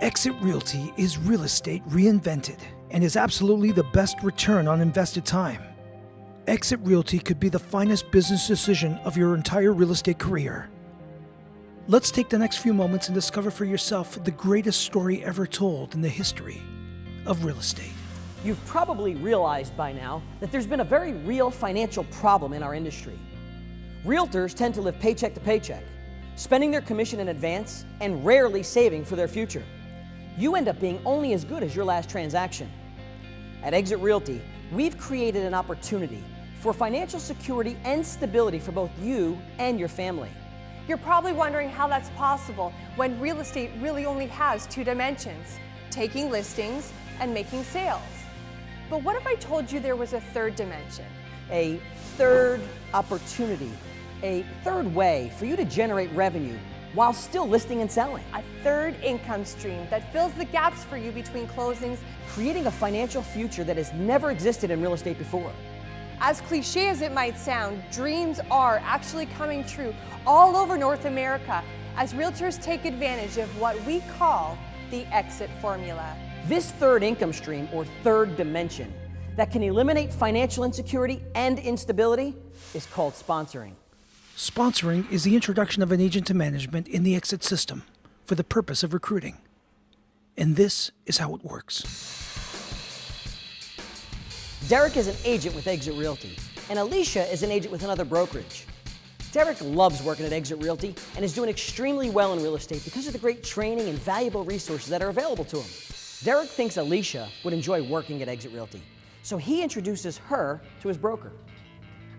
Exit Realty is real estate reinvented and is absolutely the best return on invested time. Exit Realty could be the finest business decision of your entire real estate career. Let's take the next few moments and discover for yourself the greatest story ever told in the history of real estate. You've probably realized by now that there's been a very real financial problem in our industry. Realtors tend to live paycheck to paycheck, spending their commission in advance and rarely saving for their future. You end up being only as good as your last transaction. At Exit Realty, we've created an opportunity for financial security and stability for both you and your family. You're probably wondering how that's possible when real estate really only has two dimensions, taking listings and making sales. But what if I told you there was a third dimension? A third opportunity, a third way for you to generate revenue while still listing and selling. A third income stream that fills the gaps for you between closings, Creating a financial future that has never existed in real estate before. as cliche as it might sound, dreams are actually coming true all over North America as realtors take advantage of what we call the exit formula. This third income stream, or third dimension, that can eliminate financial insecurity and instability is called sponsoring. Sponsoring is the introduction of an agent to management in the exit system for the purpose of recruiting. And this is how it works. Derek is an agent with Exit Realty, and Alicia is an agent with another brokerage. Derek loves working at Exit Realty and is doing extremely well in real estate because of the great training and valuable resources that are available to him. Derek thinks Alicia would enjoy working at Exit Realty, so he introduces her to his broker.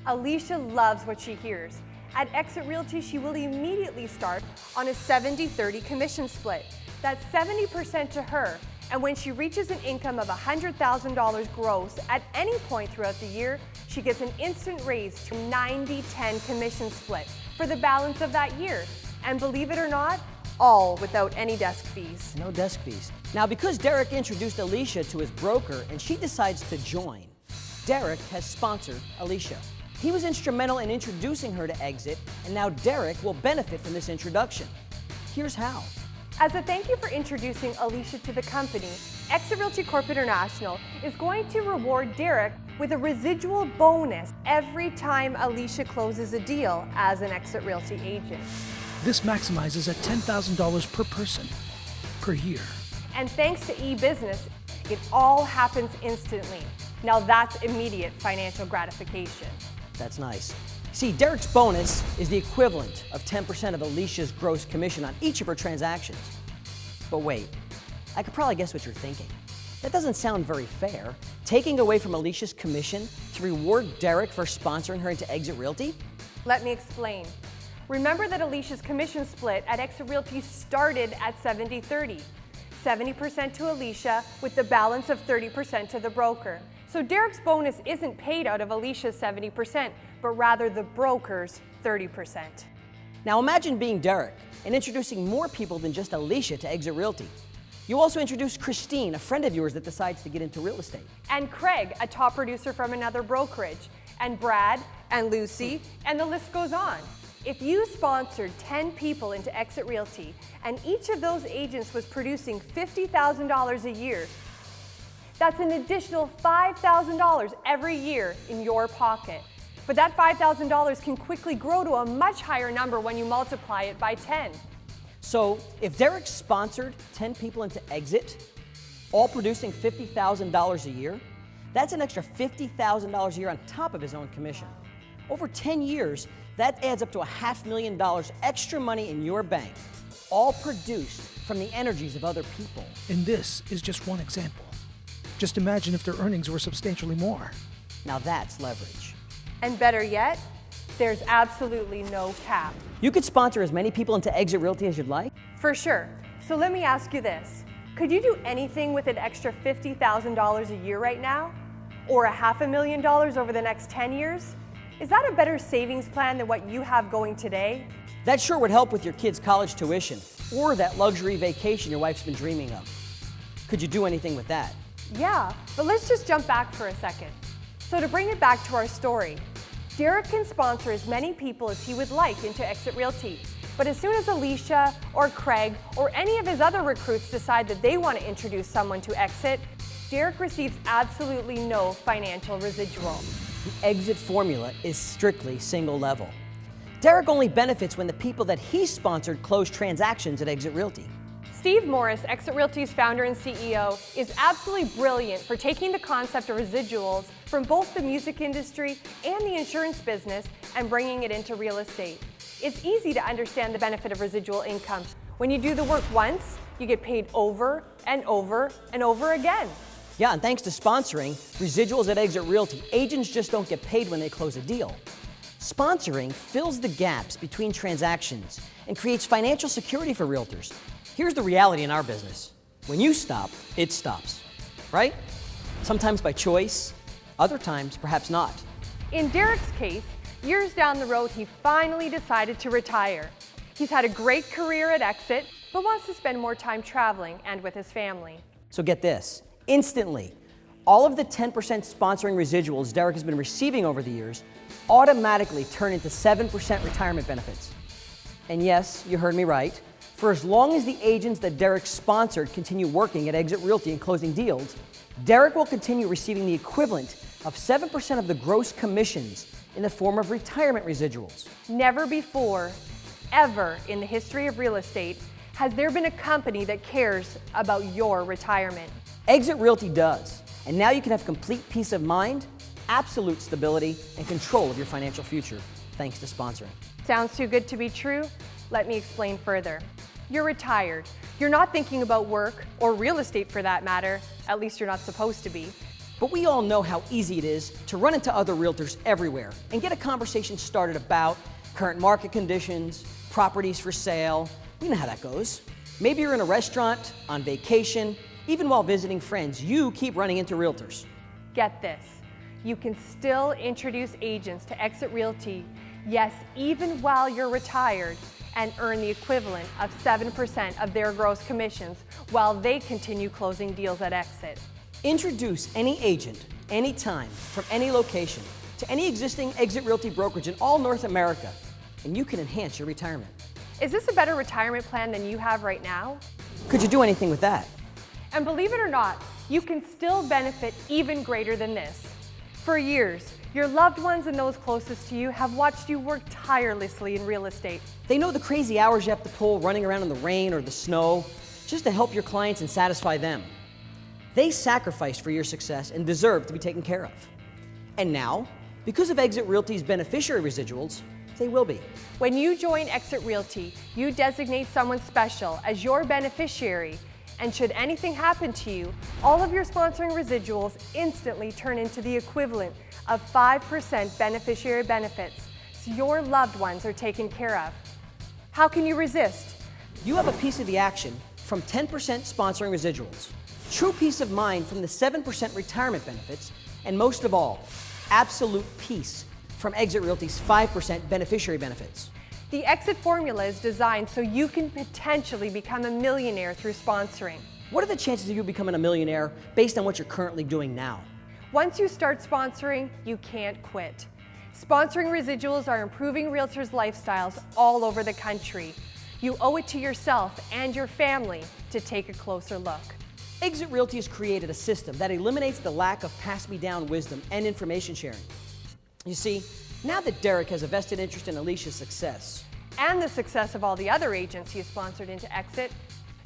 Alicia loves what she hears. At Exit Realty, she will immediately start on a 70-30 commission split. That's 70% to her, and when she reaches an income of $100,000 gross at any point throughout the year, she gets an instant raise to 90-10 commission split for the balance of that year. And believe it or not, all without any desk fees. No desk fees. Now, because Derek introduced Alicia to his broker and she decides to join, Derek has sponsored Alicia. He was instrumental in introducing her to Exit, and now Derek will benefit from this introduction. Here's how. As a thank you for introducing Alicia to the company, Exit Realty Corp International is going to reward Derek with a residual bonus every time Alicia closes a deal as an Exit Realty agent. This maximizes at $10,000 per person per year. And thanks to e-business, it all happens instantly. Now that's immediate financial gratification. That's nice. See, Derek's bonus is the equivalent of 10% of Alicia's gross commission on each of her transactions. But wait, I could probably guess what you're thinking. That doesn't sound very fair. Taking away from Alicia's commission to reward Derek for sponsoring her into Exit Realty? Let me explain. Remember that Alicia's commission split at Exit Realty started at 70-30. 70% to Alicia with the balance of 30% to the broker. So Derek's bonus isn't paid out of Alicia's 70%, but rather the broker's 30%. Now imagine being Derek and introducing more people than just Alicia to Exit Realty. You also introduce Christine, a friend of yours that decides to get into real estate. And Craig, a top producer from another brokerage. And Brad, and Lucy, and the list goes on. If you sponsored 10 people into Exit Realty, and each of those agents was producing $50,000 a year, that's an additional $5,000 every year in your pocket. But that $5,000 can quickly grow to a much higher number when you multiply it by 10. So if Derek sponsored 10 people into Exit, all producing $50,000 a year, that's an extra $50,000 a year on top of his own commission. Over 10 years, that adds up to $500,000 extra money in your bank, all produced from the energies of other people. And this is just one example. Just imagine if their earnings were substantially more. Now that's leverage. And better yet, there's absolutely no cap. You could sponsor as many people into Exit Realty as you'd like. For sure. So let me ask you this. Could you do anything with an extra $50,000 a year right now? Or $500,000 over the next 10 years? Is that a better savings plan than what you have going today? That sure would help with your kids' college tuition or that luxury vacation your wife's been dreaming of. Could you do anything with that? Yeah, but let's just jump back for a second. So to bring it back to our story, Derek can sponsor as many people as he would like into Exit Realty. But as soon as Alicia or Craig or any of his other recruits decide that they want to introduce someone to Exit, Derek receives absolutely no financial residual. The exit formula is strictly single level. Derek only benefits when the people that he sponsored close transactions at Exit Realty. Steve Morris, Exit Realty's founder and CEO, is absolutely brilliant for taking the concept of residuals from both the music industry and the insurance business and bringing it into real estate. It's easy to understand the benefit of residual income. When you do the work once, you get paid over and over and over again. Yeah, and thanks to sponsoring residuals at Exit Realty, agents just don't get paid when they close a deal. Sponsoring fills the gaps between transactions and creates financial security for realtors. Here's the reality in our business. When you stop, it stops, right? Sometimes by choice, other times perhaps not. In Derek's case, years down the road, he finally decided to retire. He's had a great career at Exit, but wants to spend more time traveling and with his family. So get this, instantly, all of the 10% sponsoring residuals Derek has been receiving over the years automatically turn into 7% retirement benefits. And yes, you heard me right. For as long as the agents that Derek sponsored continue working at Exit Realty and closing deals, Derek will continue receiving the equivalent of 7% of the gross commissions in the form of retirement residuals. Never before, ever in the history of real estate, has there been a company that cares about your retirement. Exit Realty does, and now you can have complete peace of mind, absolute stability, and control of your financial future, thanks to sponsoring. Sounds too good to be true? Let me explain further. You're retired. You're not thinking about work, or real estate for that matter. At least you're not supposed to be. But we all know how easy it is to run into other realtors everywhere and get a conversation started about current market conditions, properties for sale. You know how that goes. Maybe you're in a restaurant, on vacation, even while visiting friends, you keep running into realtors. Get this. You can still introduce agents to Exit Realty, yes, even while you're retired, and earn the equivalent of 7% of their gross commissions while they continue closing deals at Exit. Introduce any agent, anytime, from any location, to any existing Exit Realty brokerage in all North America, and you can enhance your retirement. Is this a better retirement plan than you have right now? Could you do anything with that? And believe it or not, you can still benefit even greater than this. For years, your loved ones and those closest to you have watched you work tirelessly in real estate. They know the crazy hours you have to pull running around in the rain or the snow just to help your clients and satisfy them. They sacrificed for your success and deserve to be taken care of. And now, because of Exit Realty's beneficiary residuals, they will be. When you join Exit Realty, you designate someone special as your beneficiary, and should anything happen to you, all of your sponsoring residuals instantly turn into the equivalent of 5% beneficiary benefits, so your loved ones are taken care of. How can you resist? You have a piece of the action from 10% sponsoring residuals, true peace of mind from the 7% retirement benefits, and most of all, absolute peace from Exit Realty's 5% beneficiary benefits. The Exit formula is designed so you can potentially become a millionaire through sponsoring. What are the chances of you becoming a millionaire based on what you're currently doing now? Once you start sponsoring, you can't quit. Sponsoring residuals are improving realtors' lifestyles all over the country. You owe it to yourself and your family to take a closer look. Exit Realty has created a system that eliminates the lack of pass-me-down wisdom and information sharing. You see, now that Derek has a vested interest in Alicia's success, and the success of all the other agents he has sponsored into Exit,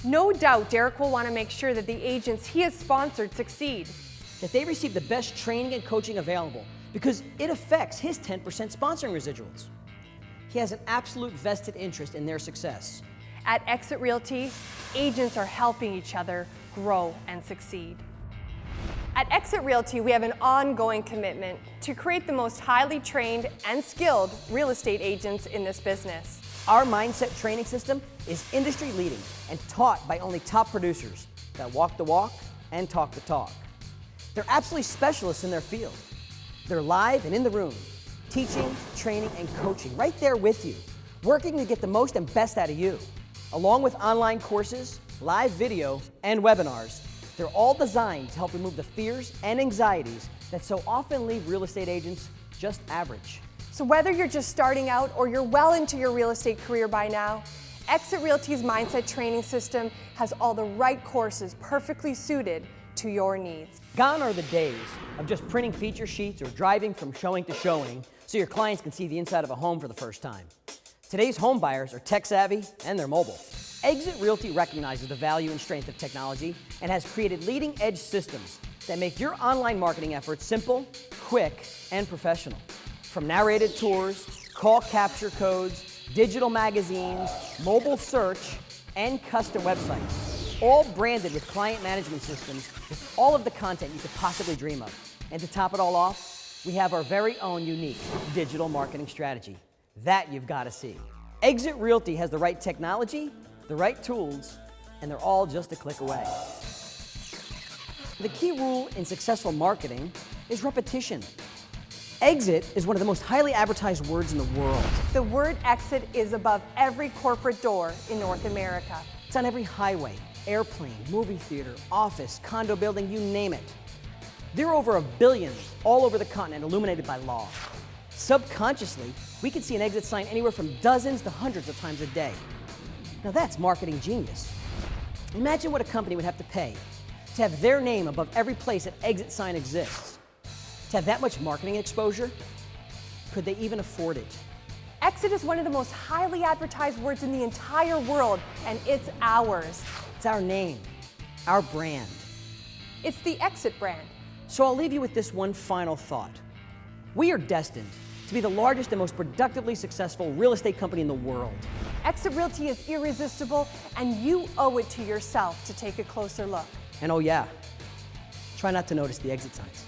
no doubt Derek will want to make sure that the agents he has sponsored succeed. that they receive the best training and coaching available because it affects his 10% sponsoring residuals. He has an absolute vested interest in their success. At Exit Realty, agents are helping each other grow and succeed. At Exit Realty, we have an ongoing commitment to create the most highly trained and skilled real estate agents in this business. Our mindset training system is industry leading and taught by only top producers that walk the walk and talk the talk. They're absolutely specialists in their field. They're live and in the room, teaching, training, and coaching right there with you, working to get the most and best out of you. Along with online courses, live video, and webinars, they're all designed to help remove the fears and anxieties that so often leave real estate agents just average. So whether you're just starting out or you're well into your real estate career by now, Exit Realty's Mindset Training System has all the right courses perfectly suited to your needs. Gone are the days of just printing feature sheets or driving from showing to showing so your clients can see the inside of a home for the first time. Today's home buyers are tech savvy and they're mobile. Exit Realty recognizes the value and strength of technology and has created leading edge systems that make your online marketing efforts simple, quick, and professional. From narrated tours, call capture codes, digital magazines, mobile search, and custom websites, all branded with client management systems with all of the content you could possibly dream of. And to top it all off, we have our very own unique digital marketing strategy. That you've got to see. Exit Realty has the right technology, the right tools, and they're all just a click away. The key rule in successful marketing is repetition. Exit is one of the most highly advertised words in the world. The word exit is above every corporate door in North America. It's on every highway, airplane, movie theater, office, condo building, you name it. There are over 1 billion all over the continent illuminated by law. Subconsciously, we can see an exit sign anywhere from dozens to hundreds of times a day. Now that's marketing genius. Imagine what a company would have to pay to have their name above every place an exit sign exists. To have that much marketing exposure? Could they even afford it? Exit is one of the most highly advertised words in the entire world, and it's ours. It's our name, our brand. It's the Exit brand. So I'll leave you with this one final thought. We are destined to be the largest and most productively successful real estate company in the world. Exit Realty is irresistible, and you owe it to yourself to take a closer look. And oh yeah, try not to notice the exit signs.